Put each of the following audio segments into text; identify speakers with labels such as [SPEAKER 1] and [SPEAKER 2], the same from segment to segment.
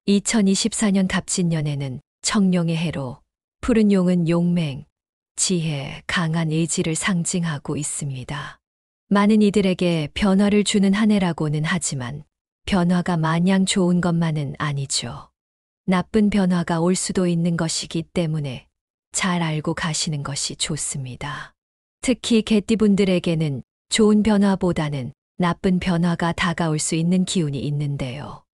[SPEAKER 1] 2024년 갑진년에는 청룡의 해로 푸른 용은 용맹, 지혜, 강한 의지를 상징하고 있습니다. 많은 이들에게 변화를 주는 한 해라고는 하지만 변화가 마냥 좋은 것만은 아니죠. 나쁜 변화가 올 수도 있는 것이기 때문에 잘 알고 가시는 것이 좋습니다. 특히 개띠분들에게는 좋은 변화보다는 나쁜 변화가 다가올 수 있는 기운이 있는데요.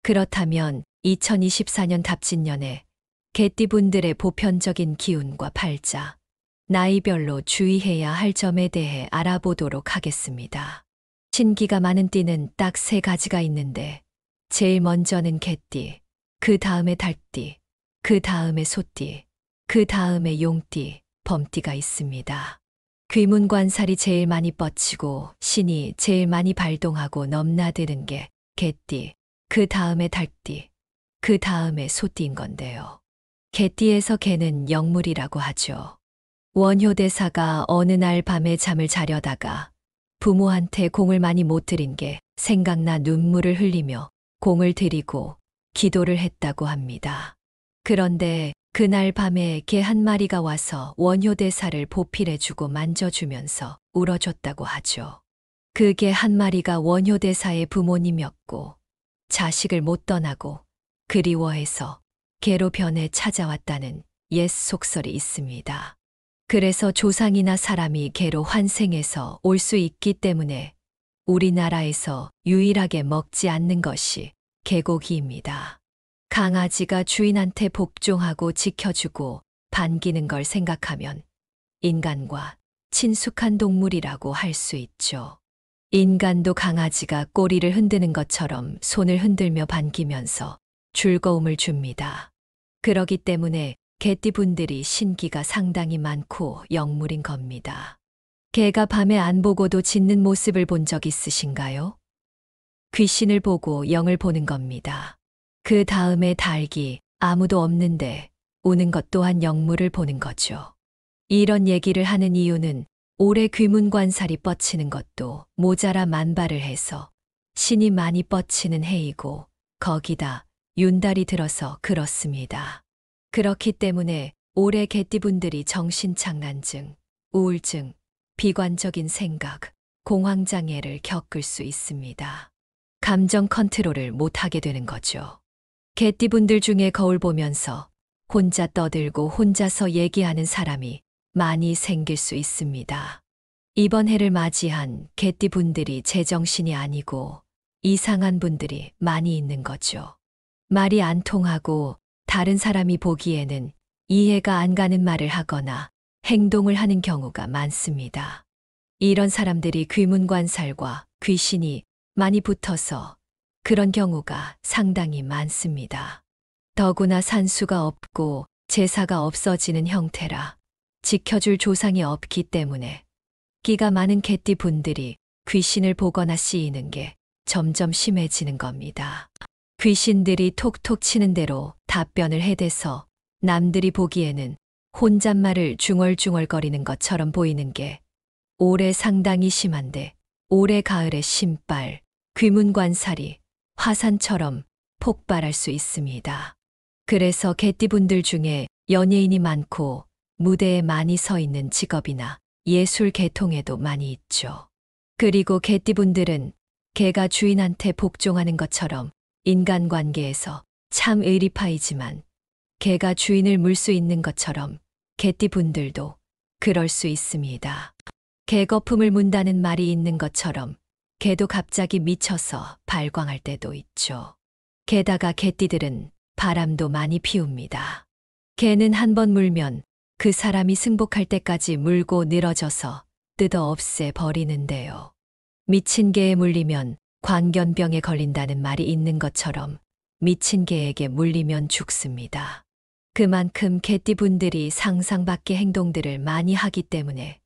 [SPEAKER 1] 그렇다면 2024년 갑진년에 개띠분들의 보편적인 기운과 팔자, 나이별로 주의해야 할 점에 대해 알아보도록 하겠습니다. 신기가 많은 띠는 딱 3가지가 있는데 제일 먼저는 개띠, 그 다음에 달띠, 그 다음에 소띠, 그 다음에 용띠, 범띠가 있습니다. 귀문관살이 제일 많이 뻗치고 신이 제일 많이 발동하고 넘나드는 게 개띠, 그 다음에 달띠, 그 다음에 소띠인 건데요. 개띠에서 개는 영물이라고 하죠. 원효대사가 어느 날 밤에 잠을 자려다가 부모한테 공을 많이 못 드린 게 생각나 눈물을 흘리며 공을 드리고 기도를 했다고 합니다. 그런데 그날 밤에 개 한 마리가 와서 원효대사를 보필해주고 만져주면서 울어줬다고 하죠. 그 개 한 마리가 원효대사의 부모님이었고 자식을 못 떠나고 그리워해서 개로 변해 찾아왔다는 옛 속설이 있습니다. 그래서 조상이나 사람이 개로 환생해서 올 수 있기 때문에 우리나라에서 유일하게 먹지 않는 것이 개고기입니다. 강아지가 주인한테 복종하고 지켜주고 반기는 걸 생각하면 인간과 친숙한 동물이라고 할 수 있죠. 인간도 강아지가 꼬리를 흔드는 것처럼 손을 흔들며 반기면서 즐거움을 줍니다. 그러기 때문에 개띠분들이 신기가 상당히 많고 영물인 겁니다. 개가 밤에 안 보고도 짖는 모습을 본 적 있으신가요? 귀신을 보고 영을 보는 겁니다. 그 다음에 닭이 아무도 없는데 우는 것 또한 영물을 보는 거죠. 이런 얘기를 하는 이유는 올해 귀문관살이 뻗치는 것도 모자라 만발을 해서 신이 많이 뻗치는 해이고 거기다 윤달이 들어서 그렇습니다. 그렇기 때문에 올해 개띠분들이 정신착란증, 우울증, 비관적인 생각, 공황장애를 겪을 수 있습니다. 감정 컨트롤을 못하게 되는 거죠. 개띠분들 중에 거울 보면서 혼자 떠들고 혼자서 얘기하는 사람이 많이 생길 수 있습니다. 이번 해를 맞이한 개띠분들이 제정신이 아니고 이상한 분들이 많이 있는 거죠. 말이 안 통하고 다른 사람이 보기에는 이해가 안 가는 말을 하거나 행동을 하는 경우가 많습니다. 이런 사람들이 귀문관살과 귀신이 많이 붙어서 그런 경우가 상당히 많습니다. 더구나 산수가 없고 제사가 없어지는 형태라 지켜줄 조상이 없기 때문에 끼가 많은 개띠분들이 귀신을 보거나 씌이는 게 점점 심해지는 겁니다. 귀신들이 톡톡 치는 대로 답변을 해대서 남들이 보기에는 혼잣말을 중얼중얼거리는 것처럼 보이는 게 올해 상당히 심한데 올해 가을에 신발, 귀문관살이 화산처럼 폭발할 수 있습니다. 그래서 개띠분들 중에 연예인이 많고 무대에 많이 서 있는 직업이나 예술 계통에도 많이 있죠. 그리고 개띠분들은 개가 주인한테 복종하는 것처럼 인간관계에서 참 의리파이지만 개가 주인을 물 수 있는 것처럼 개띠분들도 그럴 수 있습니다. 개거품을 문다는 말이 있는 것처럼 개도 갑자기 미쳐서 발광할 때도 있죠. 게다가 개띠들은 바람도 많이 피웁니다. 개는 한 번 물면 그 사람이 승복할 때까지 물고 늘어져서 뜯어 없애 버리는데요. 미친 개에 물리면 광견병에 걸린다는 말이 있는 것처럼 미친 개에게 물리면 죽습니다. 그만큼 개띠분들이 상상 밖의 행동들을 많이 하기 때문에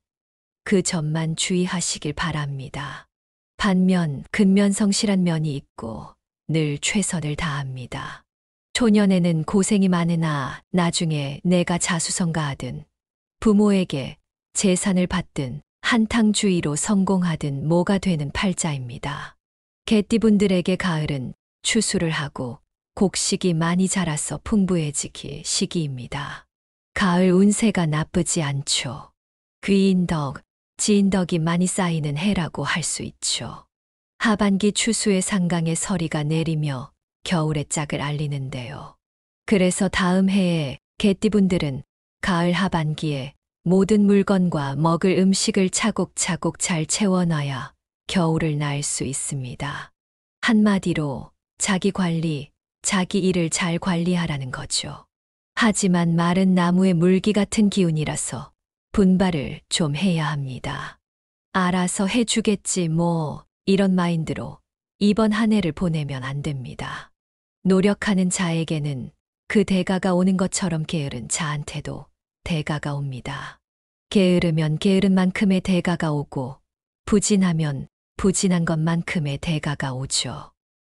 [SPEAKER 1] 그 점만 주의하시길 바랍니다. 반면 근면성실한 면이 있고 늘 최선을 다합니다. 초년에는 고생이 많으나 나중에 내가 자수성가하든 부모에게 재산을 받든 한탕주의로 성공하든 뭐가 되는 팔자입니다. 개띠분들에게 가을은 추수를 하고 곡식이 많이 자라서 풍부해지기 시기입니다. 가을 운세가 나쁘지 않죠. 귀인덕, 지인덕이 많이 쌓이는 해라고 할 수 있죠. 하반기 추수의 상강의 서리가 내리며 겨울의 짝을 알리는데요. 그래서 다음 해에 개띠분들은 가을 하반기에 모든 물건과 먹을 음식을 차곡차곡 잘 채워놔야 겨울을 날 수 있습니다. 한마디로 자기 관리, 자기 일을 잘 관리하라는 거죠. 하지만 마른 나무의 물기 같은 기운이라서 분발을 좀 해야 합니다. 알아서 해주겠지 뭐 이런 마인드로 이번 한 해를 보내면 안 됩니다. 노력하는 자에게는 그 대가가 오는 것처럼 게으른 자한테도 대가가 옵니다. 게으르면 게으른 만큼의 대가가 오고 부진하면 부진한 것만큼의 대가가 오죠.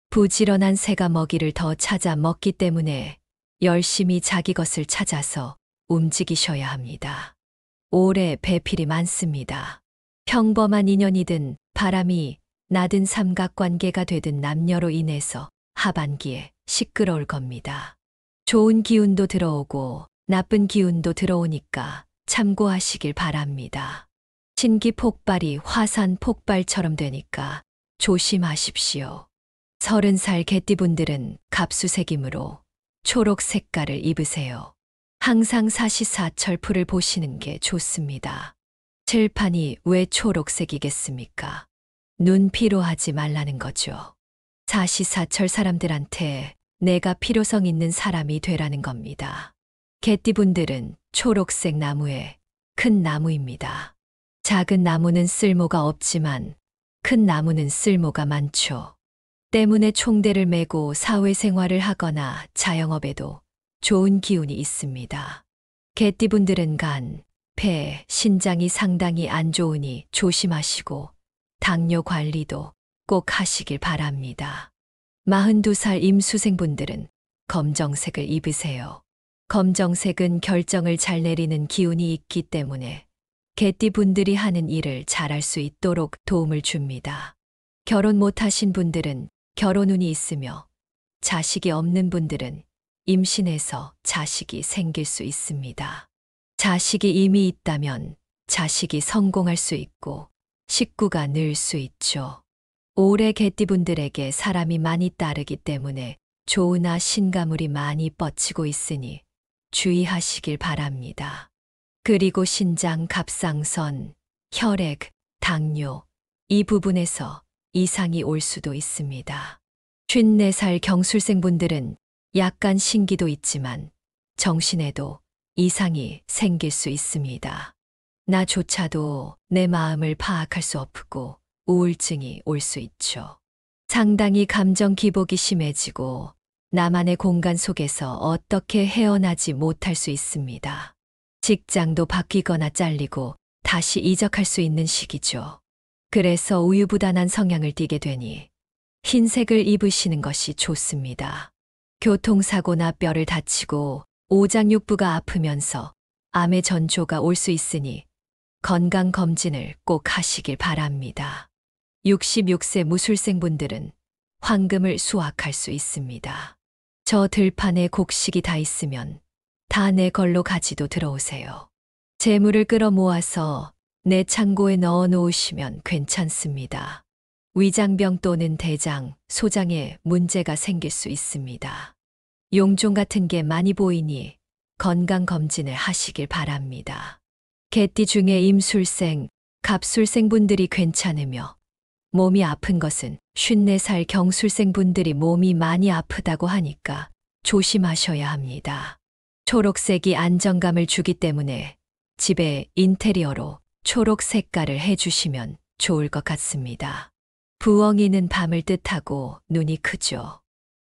[SPEAKER 1] 부지런한 새가 먹이를 더 찾아 먹기 때문에 열심히 자기 것을 찾아서 움직이셔야 합니다. 올해 배필이 많습니다. 평범한 인연이든 바람이 나든 삼각관계가 되든 남녀로 인해서 하반기에 시끄러울 겁니다. 좋은 기운도 들어오고 나쁜 기운도 들어오니까 참고하시길 바랍니다. 신기 폭발이 화산 폭발처럼 되니까 조심하십시오. 30살 개띠분들은 갑수색이므로 초록 색깔을 입으세요. 항상 사시사철풀을 보시는 게 좋습니다. 칠판이 왜 초록색이겠습니까? 눈 피로하지 말라는 거죠. 사시사철 사람들한테 내가 필요성 있는 사람이 되라는 겁니다. 개띠분들은 초록색 나무에 큰 나무입니다. 작은 나무는 쓸모가 없지만 큰 나무는 쓸모가 많죠. 때문에 총대를 메고 사회생활을 하거나 자영업에도 좋은 기운이 있습니다. 개띠분들은 간, 폐, 신장이 상당히 안 좋으니 조심하시고 당뇨 관리도 꼭 하시길 바랍니다. 42살 임수생분들은 검정색을 입으세요. 검정색은 결정을 잘 내리는 기운이 있기 때문에 개띠분들이 하는 일을 잘할 수 있도록 도움을 줍니다. 결혼 못하신 분들은 결혼운이 있으며 자식이 없는 분들은 임신해서 자식이 생길 수 있습니다. 자식이 이미 있다면 자식이 성공할 수 있고 식구가 늘 수 있죠. 올해 개띠분들에게 사람이 많이 따르기 때문에 조우나 신가물이 많이 뻗치고 있으니 주의하시길 바랍니다. 그리고 신장, 갑상선, 혈액, 당뇨 이 부분에서 이상이 올 수도 있습니다. 54살 경술생분들은 약간 신기도 있지만 정신에도 이상이 생길 수 있습니다. 나조차도 내 마음을 파악할 수 없고 우울증이 올 수 있죠. 상당히 감정 기복이 심해지고 나만의 공간 속에서 어떻게 헤어나지 못할 수 있습니다. 직장도 바뀌거나 잘리고 다시 이적할 수 있는 시기죠. 그래서 우유부단한 성향을 띠게 되니 흰색을 입으시는 것이 좋습니다. 교통사고나 뼈를 다치고 오장육부가 아프면서 암의 전조가 올 수 있으니 건강검진을 꼭 하시길 바랍니다. 66세 무술생분들은 황금을 수확할 수 있습니다. 저 들판에 곡식이 다 있으면 다 내 걸로 가지도 들어오세요. 재물을 끌어모아서 내 창고에 넣어 놓으시면 괜찮습니다. 위장병 또는 대장, 소장에 문제가 생길 수 있습니다. 용종 같은 게 많이 보이니 건강검진을 하시길 바랍니다. 개띠 중에 임술생, 갑술생분들이 괜찮으며 몸이 아픈 것은 54살 경술생분들이 몸이 많이 아프다고 하니까 조심하셔야 합니다. 초록색이 안정감을 주기 때문에 집에 인테리어로 초록 색깔을 해주시면 좋을 것 같습니다. 부엉이는 밤을 뜻하고 눈이 크죠.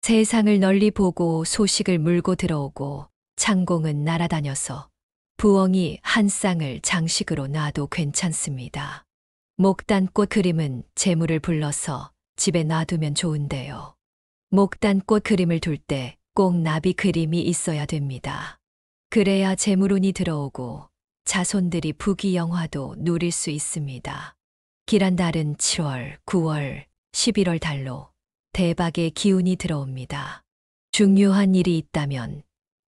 [SPEAKER 1] 세상을 널리 보고 소식을 물고 들어오고 창공은 날아다녀서 부엉이 한 쌍을 장식으로 놔도 괜찮습니다. 목단꽃 그림은 재물을 불러서 집에 놔두면 좋은데요. 목단꽃 그림을 둘 때 꼭 나비 그림이 있어야 됩니다. 그래야 재물운이 들어오고 자손들이 부귀영화도 누릴 수 있습니다. 길한 달은 7월, 9월, 11월 달로 대박의 기운이 들어옵니다. 중요한 일이 있다면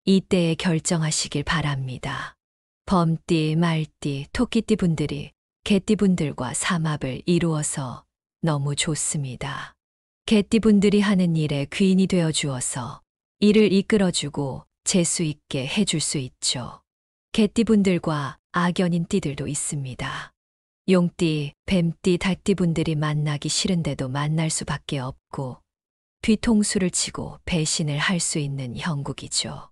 [SPEAKER 1] 이때에 결정하시길 바랍니다. 범띠, 말띠, 토끼띠 분들이 개띠 분들과 삼합을 이루어서 너무 좋습니다. 개띠 분들이 하는 일에 귀인이 되어 주어서 일을 이끌어주고 재수 있게 해줄 수 있죠. 개띠 분들과 악연인 띠들도 있습니다. 용띠, 뱀띠, 닭띠 분들이 만나기 싫은데도 만날 수밖에 없고 뒤통수를 치고 배신을 할 수 있는 형국이죠.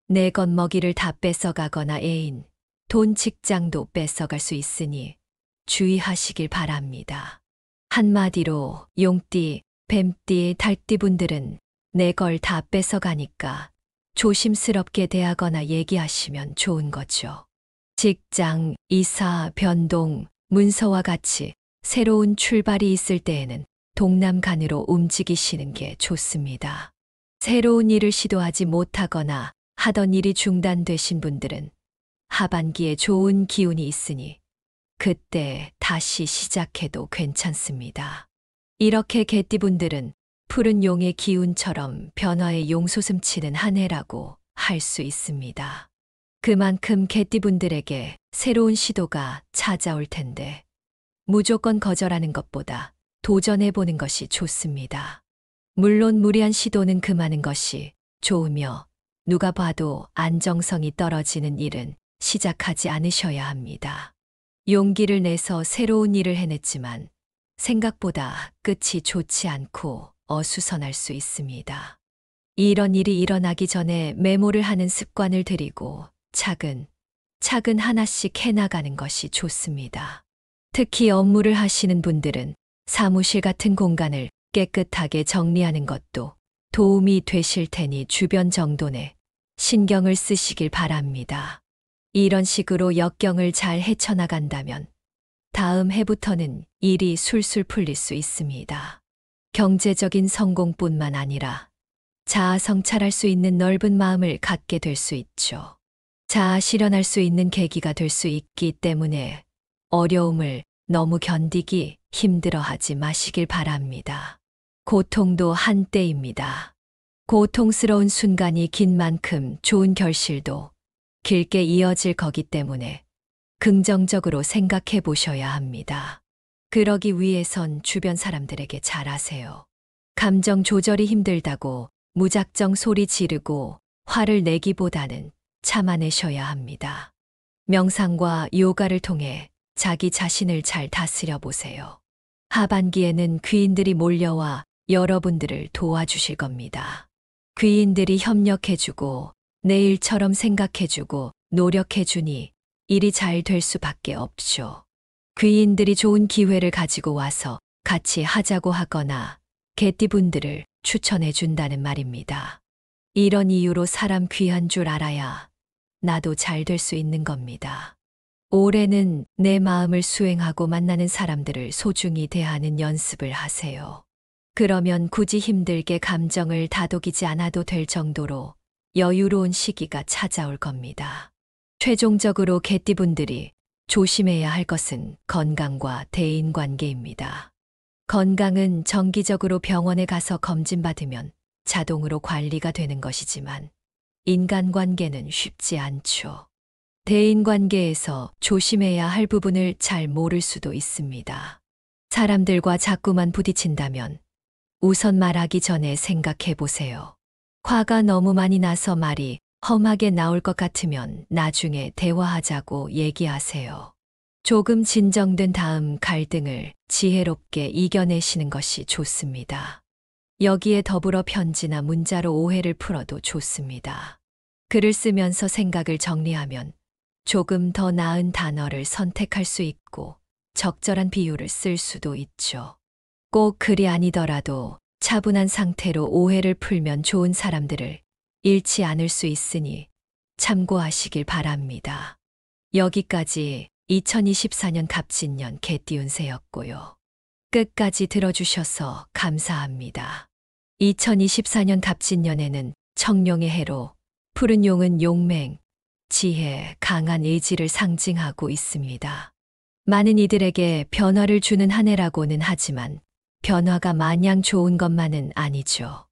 [SPEAKER 1] 내 겉먹이를 다 뺏어가거나 애인, 돈, 직장도 뺏어갈 수 있으니 주의하시길 바랍니다. 한마디로 용띠, 뱀띠, 닭띠 분들은 내 걸 다 뺏어가니까 조심스럽게 대하거나 얘기하시면 좋은 거죠. 직장, 이사, 변동, 문서와 같이 새로운 출발이 있을 때에는 동남간으로 움직이시는 게 좋습니다. 새로운 일을 시도하지 못하거나 하던 일이 중단되신 분들은 하반기에 좋은 기운이 있으니 그때 다시 시작해도 괜찮습니다. 이렇게 개띠분들은 푸른 용의 기운처럼 변화의 용솟음치는 한 해라고 할 수 있습니다. 그만큼 개띠분들에게 새로운 시도가 찾아올 텐데 무조건 거절하는 것보다 도전해보는 것이 좋습니다. 물론 무리한 시도는 금하는 것이 좋으며 누가 봐도 안정성이 떨어지는 일은 시작하지 않으셔야 합니다. 용기를 내서 새로운 일을 해냈지만 생각보다 끝이 좋지 않고 어수선할 수 있습니다. 이런 일이 일어나기 전에 메모를 하는 습관을 들이고 차근 하나씩 해나가는 것이 좋습니다. 특히 업무를 하시는 분들은 사무실 같은 공간을 깨끗하게 정리하는 것도 도움이 되실 테니 주변 정돈에 신경을 쓰시길 바랍니다. 이런 식으로 역경을 잘 헤쳐나간다면 다음 해부터는 일이 술술 풀릴 수 있습니다. 경제적인 성공뿐만 아니라 자아 성찰할 수 있는 넓은 마음을 갖게 될 수 있죠. 자아 실현할 수 있는 계기가 될 수 있기 때문에 어려움을 너무 견디기 힘들어하지 마시길 바랍니다. 고통도 한때입니다. 고통스러운 순간이 긴 만큼 좋은 결실도 길게 이어질 거기 때문에 긍정적으로 생각해 보셔야 합니다. 그러기 위해선 주변 사람들에게 잘하세요. 감정 조절이 힘들다고 무작정 소리 지르고 화를 내기보다는 참아내셔야 합니다. 명상과 요가를 통해 자기 자신을 잘 다스려 보세요. 하반기에는 귀인들이 몰려와 여러분들을 도와주실 겁니다. 귀인들이 협력해주고 내 일처럼 생각해주고 노력해주니 일이 잘 될 수밖에 없죠. 귀인들이 좋은 기회를 가지고 와서 같이 하자고 하거나 개띠분들을 추천해 준다는 말입니다. 이런 이유로 사람 귀한 줄 알아야 나도 잘 될 수 있는 겁니다. 올해는 내 마음을 수행하고 만나는 사람들을 소중히 대하는 연습을 하세요. 그러면 굳이 힘들게 감정을 다독이지 않아도 될 정도로 여유로운 시기가 찾아올 겁니다. 최종적으로 개띠분들이 조심해야 할 것은 건강과 대인관계입니다. 건강은 정기적으로 병원에 가서 검진받으면 자동으로 관리가 되는 것이지만 인간관계는 쉽지 않죠. 대인관계에서 조심해야 할 부분을 잘 모를 수도 있습니다. 사람들과 자꾸만 부딪힌다면 우선 말하기 전에 생각해 보세요. 화가 너무 많이 나서 말이 험하게 나올 것 같으면 나중에 대화하자고 얘기하세요. 조금 진정된 다음 갈등을 지혜롭게 이겨내시는 것이 좋습니다. 여기에 더불어 편지나 문자로 오해를 풀어도 좋습니다. 글을 쓰면서 생각을 정리하면 조금 더 나은 단어를 선택할 수 있고 적절한 비유를 쓸 수도 있죠. 꼭 글이 아니더라도 차분한 상태로 오해를 풀면 좋은 사람들을 잃지 않을 수 있으니 참고하시길 바랍니다. 여기까지 2024년 갑진년 개띠 운세였고요. 끝까지 들어주셔서 감사합니다. 2024년 갑진년에는 청룡의 해로 푸른 용은 용맹, 지혜, 강한 의지를 상징하고 있습니다. 많은 이들에게 변화를 주는 한 해라고는 하지만 변화가 마냥 좋은 것만은 아니죠.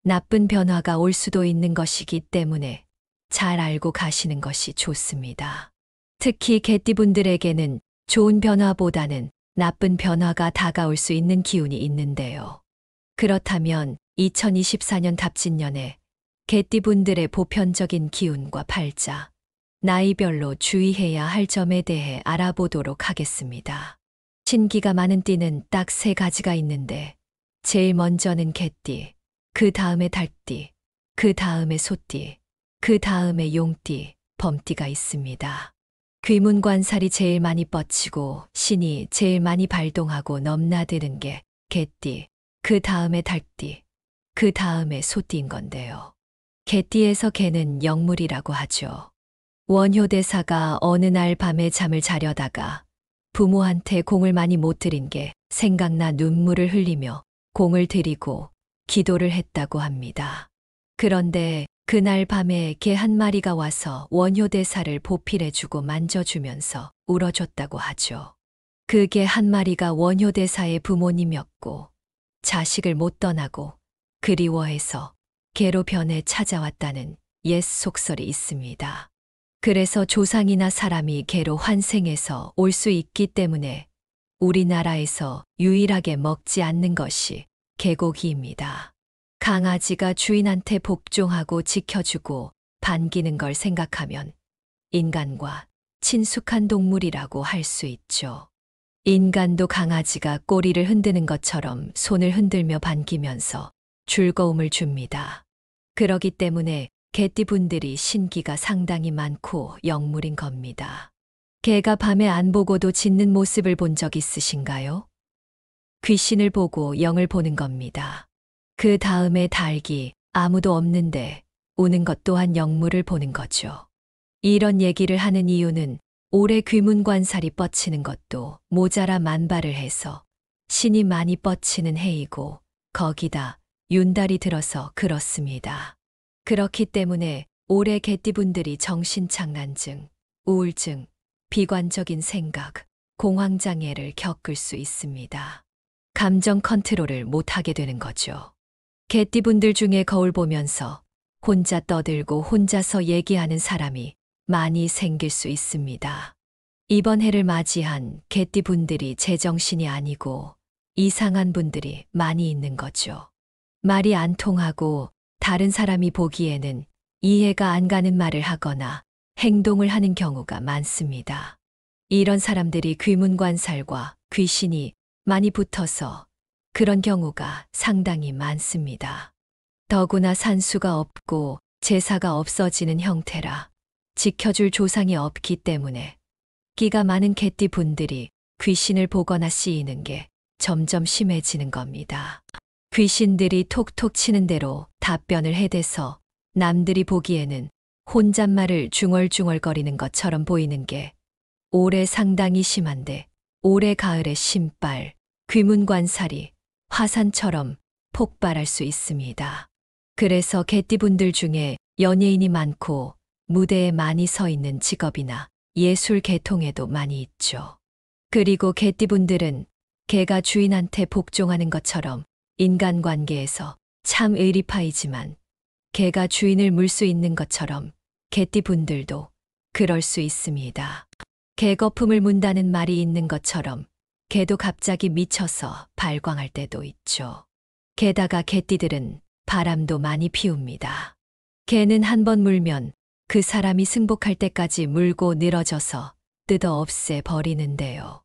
[SPEAKER 1] 나쁜 변화가 올 수도 있는 것이기 때문에 잘 알고 가시는 것이 좋습니다. 특히 개띠분들에게는 좋은 변화보다는 나쁜 변화가 다가올 수 있는 기운이 있는데요. 그렇다면 2024년 갑진년에 개띠분들의 보편적인 기운과 팔자, 나이별로 주의해야 할 점에 대해 알아보도록 하겠습니다. 신기가 많은 띠는 딱 3가지가 있는데 제일 먼저는 개띠, 그 다음에 달띠, 그 다음에 소띠, 그 다음에 용띠, 범띠가 있습니다. 귀문관살이 제일 많이 뻗치고 신이 제일 많이 발동하고 넘나드는 게 개띠, 그 다음에 달띠, 그 다음에 소띠인 건데요. 개띠에서 개는 영물이라고 하죠. 원효대사가 어느 날 밤에 잠을 자려다가 부모한테 공을 많이 못 드린 게 생각나 눈물을 흘리며 공을 드리고 기도를 했다고 합니다. 그런데 그날 밤에 개 한 마리가 와서 원효대사를 보필해주고 만져주면서 울어줬다고 하죠. 그 개 한 마리가 원효대사의 부모님이었고 자식을 못 떠나고 그리워해서 개로 변해 찾아왔다는 옛 속설이 있습니다. 그래서 조상이나 사람이 개로 환생해서 올 수 있기 때문에 우리나라에서 유일하게 먹지 않는 것이 개고기입니다. 강아지가 주인한테 복종하고 지켜주고 반기는 걸 생각하면 인간과 친숙한 동물이라고 할 수 있죠. 인간도 강아지가 꼬리를 흔드는 것처럼 손을 흔들며 반기면서 즐거움을 줍니다. 그러기 때문에 개띠분들이 신기가 상당히 많고 영물인 겁니다. 개가 밤에 안 보고도 짖는 모습을 본 적 있으신가요? 귀신을 보고 영을 보는 겁니다. 그 다음에 닭이 아무도 없는데 우는 것 또한 영물을 보는 거죠. 이런 얘기를 하는 이유는 올해 귀문관살이 뻗치는 것도 모자라 만발을 해서 신이 많이 뻗치는 해이고 거기다 윤달이 들어서 그렇습니다. 그렇기 때문에 올해 개띠분들이 정신착란증, 우울증, 비관적인 생각, 공황장애를 겪을 수 있습니다. 감정 컨트롤을 못하게 되는 거죠. 개띠분들 중에 거울 보면서 혼자 떠들고 혼자서 얘기하는 사람이 많이 생길 수 있습니다. 이번 해를 맞이한 개띠분들이 제정신이 아니고 이상한 분들이 많이 있는 거죠. 말이 안 통하고 다른 사람이 보기에는 이해가 안 가는 말을 하거나 행동을 하는 경우가 많습니다. 이런 사람들이 귀문관살과 귀신이 많이 붙어서 그런 경우가 상당히 많습니다. 더구나 산수가 없고 제사가 없어지는 형태라 지켜줄 조상이 없기 때문에 끼가 많은 개띠 분들이 귀신을 보거나 씌이는 게 점점 심해지는 겁니다. 귀신들이 톡톡 치는 대로 답변을 해대서 남들이 보기에는 혼잣말을 중얼중얼거리는 것처럼 보이는 게 올해 상당히 심한데 올해 가을에 신발, 귀문관살이 화산처럼 폭발할 수 있습니다. 그래서 개띠분들 중에 연예인이 많고 무대에 많이 서 있는 직업이나 예술 계통에도 많이 있죠. 그리고 개띠분들은 개가 주인한테 복종하는 것처럼 인간관계에서 참 의리파이지만 개가 주인을 물 수 있는 것처럼 개띠분들도 그럴 수 있습니다. 개거품을 문다는 말이 있는 것처럼 개도 갑자기 미쳐서 발광할 때도 있죠. 게다가 개띠들은 바람도 많이 피웁니다. 개는 한 번 물면 그 사람이 승복할 때까지 물고 늘어져서 뜯어 없애 버리는데요.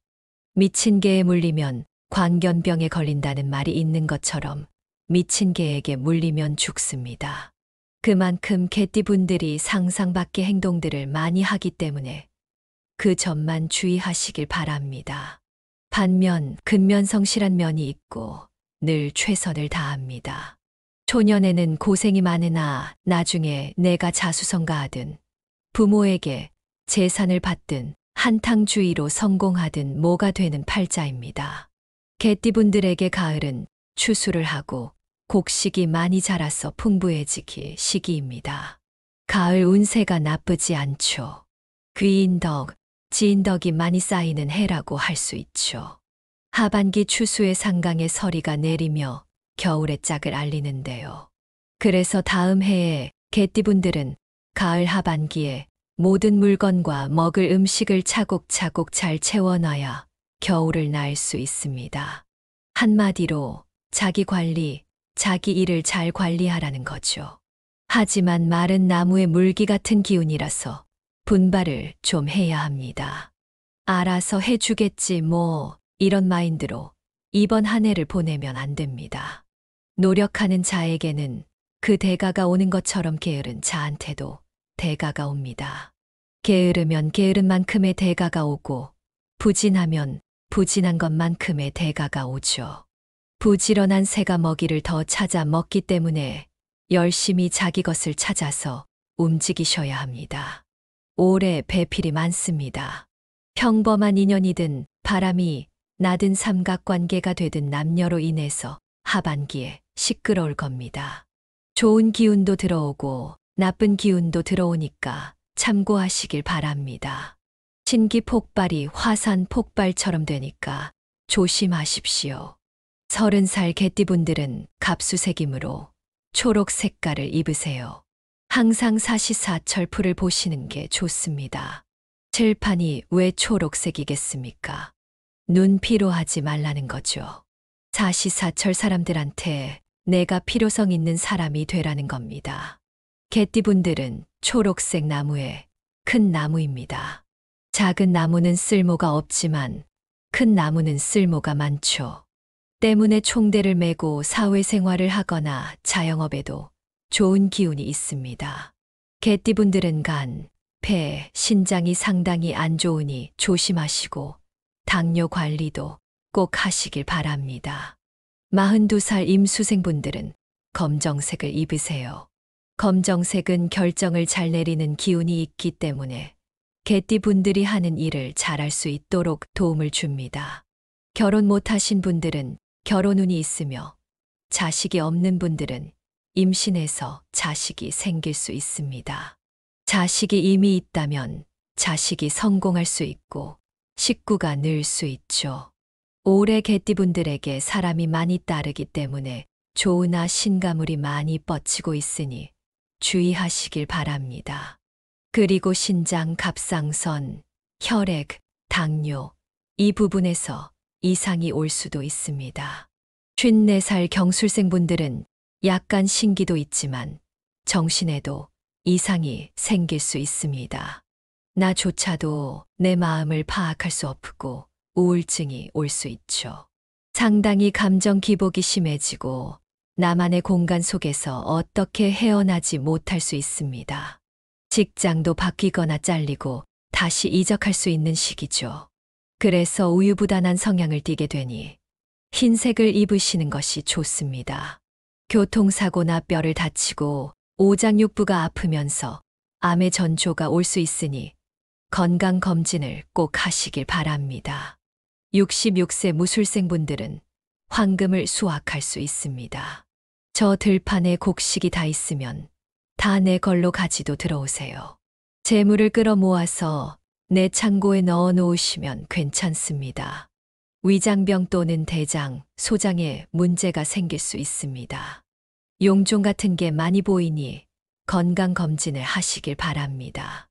[SPEAKER 1] 미친 개에 물리면 광견병에 걸린다는 말이 있는 것처럼 미친 개에게 물리면 죽습니다. 그만큼 개띠분들이 상상 밖의 행동들을 많이 하기 때문에 그 점만 주의하시길 바랍니다. 반면 근면성실한 면이 있고 늘 최선을 다합니다. 초년에는 고생이 많으나 나중에 내가 자수성가하든 부모에게 재산을 받든 한탕주의로 성공하든 뭐가 되는 팔자입니다. 개띠분들에게 가을은 추수를 하고 곡식이 많이 자라서 풍부해지기 시기입니다. 가을 운세가 나쁘지 않죠. 귀인덕, 지인덕이 많이 쌓이는 해라고 할 수 있죠. 하반기 추수의 상강에 서리가 내리며 겨울의 짝을 알리는데요. 그래서 다음 해에 개띠분들은 가을 하반기에 모든 물건과 먹을 음식을 차곡차곡 잘 채워놔야 겨울을 날 수 있습니다. 한마디로 자기 관리, 자기 일을 잘 관리하라는 거죠. 하지만 마른 나무의 물기 같은 기운이라서 분발을 좀 해야 합니다. 알아서 해주겠지 뭐 이런 마인드로 이번 한 해를 보내면 안 됩니다. 노력하는 자에게는 그 대가가 오는 것처럼 게으른 자한테도 대가가 옵니다. 게으르면 게으른 만큼의 대가가 오고 부진하면 부진한 것만큼의 대가가 오죠. 부지런한 새가 먹이를 더 찾아 먹기 때문에 열심히 자기 것을 찾아서 움직이셔야 합니다. 올해 배필이 많습니다. 평범한 인연이든 바람이 나든 삼각관계가 되든 남녀로 인해서 하반기에 시끄러울 겁니다. 좋은 기운도 들어오고 나쁜 기운도 들어오니까 참고하시길 바랍니다. 신기 폭발이 화산 폭발처럼 되니까 조심하십시오. 30살 개띠분들은 갑수색이므로 초록 색깔을 입으세요. 항상 사시사철풀을 보시는 게 좋습니다. 칠판이 왜 초록색이겠습니까? 눈 피로하지 말라는 거죠. 사시사철 사람들한테 내가 필요성 있는 사람이 되라는 겁니다. 개띠분들은 초록색 나무에 큰 나무입니다. 작은 나무는 쓸모가 없지만 큰 나무는 쓸모가 많죠. 때문에 총대를 메고 사회생활을 하거나 자영업에도 좋은 기운이 있습니다. 개띠분들은 간, 폐, 신장이 상당히 안 좋으니 조심하시고 당뇨 관리도 꼭 하시길 바랍니다. 42살 임수생분들은 검정색을 입으세요. 검정색은 결정을 잘 내리는 기운이 있기 때문에 개띠분들이 하는 일을 잘할 수 있도록 도움을 줍니다. 결혼 못하신 분들은 결혼운이 있으며 자식이 없는 분들은 임신해서 자식이 생길 수 있습니다. 자식이 이미 있다면 자식이 성공할 수 있고 식구가 늘 수 있죠. 올해 개띠분들에게 사람이 많이 따르기 때문에 조우나 신가물이 많이 뻗치고 있으니 주의하시길 바랍니다. 그리고 신장, 갑상선, 혈액, 당뇨 이 부분에서 이상이 올 수도 있습니다. 54살 경술생분들은 약간 신기도 있지만 정신에도 이상이 생길 수 있습니다. 나조차도 내 마음을 파악할 수 없고 우울증이 올 수 있죠. 상당히 감정 기복이 심해지고 나만의 공간 속에서 어떻게 헤어나지 못할 수 있습니다. 직장도 바뀌거나 잘리고 다시 이적할 수 있는 시기죠. 그래서 우유부단한 성향을 띠게 되니 흰색을 입으시는 것이 좋습니다. 교통사고나 뼈를 다치고 오장육부가 아프면서 암의 전조가 올 수 있으니 건강검진을 꼭 하시길 바랍니다. 66세 무술생분들은 황금을 수확할 수 있습니다. 저 들판에 곡식이 다 있으면 다 내 걸로 가지도 들어오세요. 재물을 끌어 모아서 내 창고에 넣어 놓으시면 괜찮습니다. 위장병 또는 대장, 소장에 문제가 생길 수 있습니다. 용종 같은 게 많이 보이니 건강검진을 하시길 바랍니다.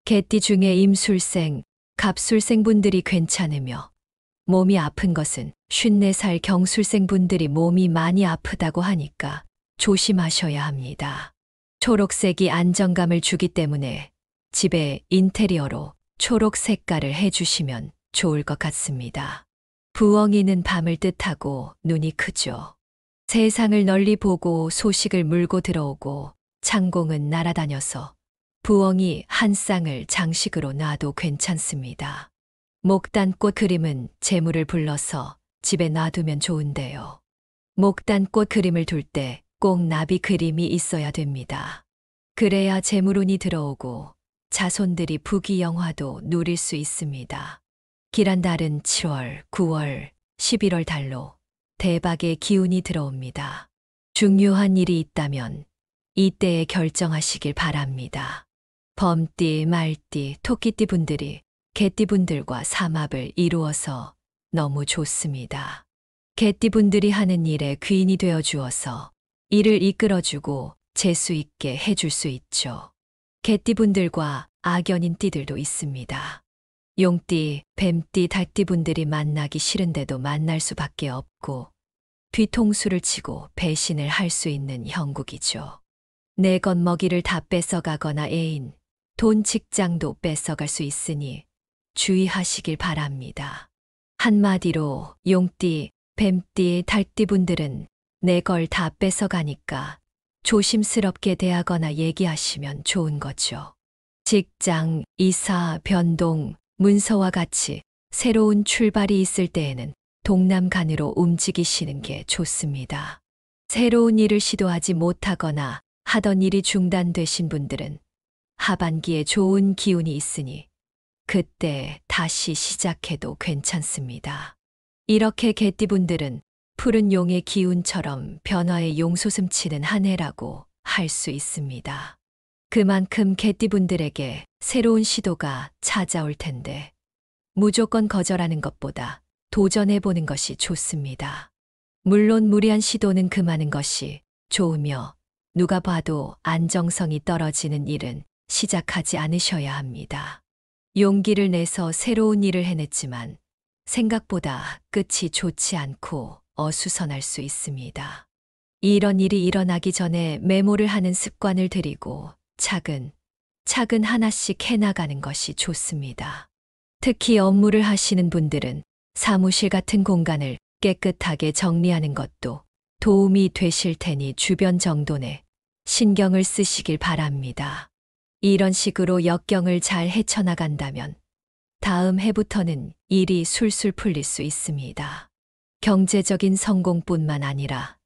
[SPEAKER 1] 개띠 중에 임술생, 갑술생분들이 괜찮으며 몸이 아픈 것은 54살 경술생분들이 몸이 많이 아프다고 하니까 조심하셔야 합니다. 초록색이 안정감을 주기 때문에 집에 인테리어로 초록 색깔을 해주시면 좋을 것 같습니다. 부엉이는 밤을 뜻하고 눈이 크죠. 세상을 널리 보고 소식을 물고 들어오고 창공은 날아다녀서 부엉이 한 쌍을 장식으로 놔도 괜찮습니다. 목단꽃 그림은 재물을 불러서 집에 놔두면 좋은데요. 목단꽃 그림을 둘 때 꼭 나비 그림이 있어야 됩니다. 그래야 재물운이 들어오고 자손들이 부귀영화도 누릴 수 있습니다. 길한 달은 7월, 9월, 11월 달로 대박의 기운이 들어옵니다. 중요한 일이 있다면 이때에 결정하시길 바랍니다. 범띠, 말띠, 토끼띠 분들이 개띠 분들과 삼합을 이루어서 너무 좋습니다. 개띠 분들이 하는 일에 귀인이 되어 주어서 일을 이끌어주고 재수 있게 해줄 수 있죠. 개띠분들과 악연인 띠들도 있습니다. 용띠, 뱀띠, 닭띠분들이 만나기 싫은데도 만날 수밖에 없고 뒤통수를 치고 배신을 할 수 있는 형국이죠. 내 겉먹이를 다 뺏어가거나 애인, 돈, 직장도 뺏어갈 수 있으니 주의하시길 바랍니다. 한마디로 용띠, 뱀띠, 닭띠분들은 내 걸 다 뺏어가니까 조심스럽게 대하거나 얘기하시면 좋은 거죠. 직장, 이사, 변동, 문서와 같이 새로운 출발이 있을 때에는 동남간으로 움직이시는 게 좋습니다. 새로운 일을 시도하지 못하거나 하던 일이 중단되신 분들은 하반기에 좋은 기운이 있으니 그때 다시 시작해도 괜찮습니다. 이렇게 개띠분들은 푸른 용의 기운처럼 변화의 용솟음치는 한 해라고 할 수 있습니다. 그만큼 개띠분들에게 새로운 시도가 찾아올 텐데 무조건 거절하는 것보다 도전해보는 것이 좋습니다. 물론 무리한 시도는 금하는 것이 좋으며 누가 봐도 안정성이 떨어지는 일은 시작하지 않으셔야 합니다. 용기를 내서 새로운 일을 해냈지만 생각보다 끝이 좋지 않고 어수선할 수 있습니다. 이런 일이 일어나기 전에 메모를 하는 습관을 들이고 차근 하나씩 해나가는 것이 좋습니다. 특히 업무를 하시는 분들은 사무실 같은 공간을 깨끗하게 정리하는 것도 도움이 되실 테니 주변 정돈에 신경을 쓰시길 바랍니다. 이런 식으로 역경을 잘 헤쳐나간다면 다음 해부터는 일이 술술 풀릴 수 있습니다. 경제적인 성공뿐만 아니라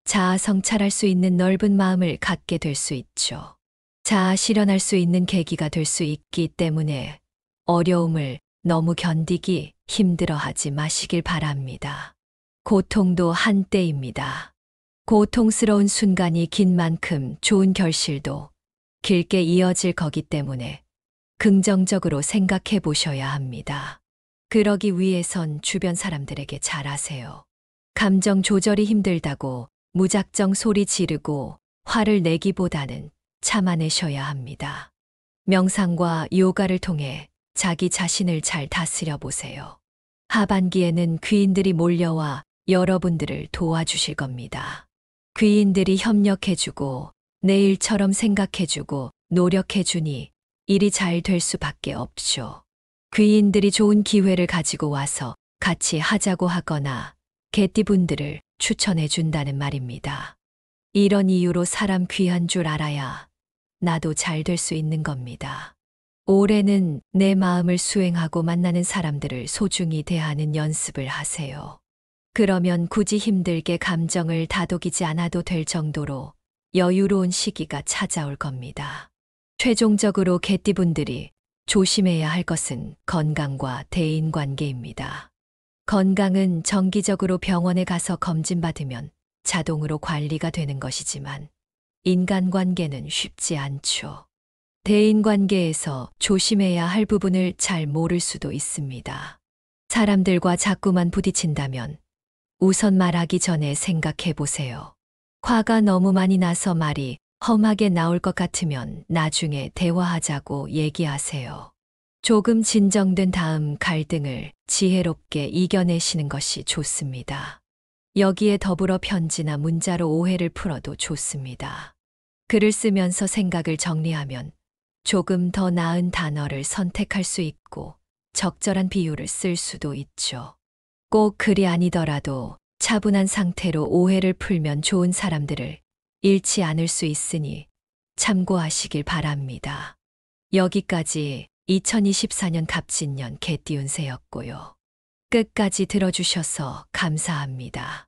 [SPEAKER 1] 자아 성찰할 수 있는 넓은 마음을 갖게 될 수 있죠. 자아 실현할 수 있는 계기가 될 수 있기 때문에 어려움을 너무 견디기 힘들어하지 마시길 바랍니다. 고통도 한때입니다. 고통스러운 순간이 긴 만큼 좋은 결실도 길게 이어질 거기 때문에 긍정적으로 생각해 보셔야 합니다. 그러기 위해선 주변 사람들에게 잘하세요. 감정 조절이 힘들다고 무작정 소리 지르고 화를 내기보다는 참아내셔야 합니다. 명상과 요가를 통해 자기 자신을 잘 다스려 보세요. 하반기에는 귀인들이 몰려와 여러분들을 도와주실 겁니다. 귀인들이 협력해주고 내 일처럼 생각해주고 노력해주니 일이 잘 될 수밖에 없죠. 귀인들이 좋은 기회를 가지고 와서 같이 하자고 하거나 개띠분들을 추천해 준다는 말입니다. 이런 이유로 사람 귀한 줄 알아야 나도 잘 될 수 있는 겁니다. 올해는 내 마음을 수행하고 만나는 사람들을 소중히 대하는 연습을 하세요. 그러면 굳이 힘들게 감정을 다독이지 않아도 될 정도로 여유로운 시기가 찾아올 겁니다. 최종적으로 개띠분들이 조심해야 할 것은 건강과 대인관계입니다. 건강은 정기적으로 병원에 가서 검진받으면 자동으로 관리가 되는 것이지만 인간관계는 쉽지 않죠. 대인관계에서 조심해야 할 부분을 잘 모를 수도 있습니다. 사람들과 자꾸만 부딪힌다면 우선 말하기 전에 생각해 보세요. 화가 너무 많이 나서 말이 험하게 나올 것 같으면 나중에 대화하자고 얘기하세요. 조금 진정된 다음 갈등을 지혜롭게 이겨내시는 것이 좋습니다. 여기에 더불어 편지나 문자로 오해를 풀어도 좋습니다. 글을 쓰면서 생각을 정리하면 조금 더 나은 단어를 선택할 수 있고 적절한 비유를 쓸 수도 있죠. 꼭 글이 아니더라도 차분한 상태로 오해를 풀면 좋은 사람들을 잃지 않을 수 있으니 참고하시길 바랍니다. 여기까지 2024년 갑진년 개띠운세였고요. 끝까지 들어주셔서 감사합니다.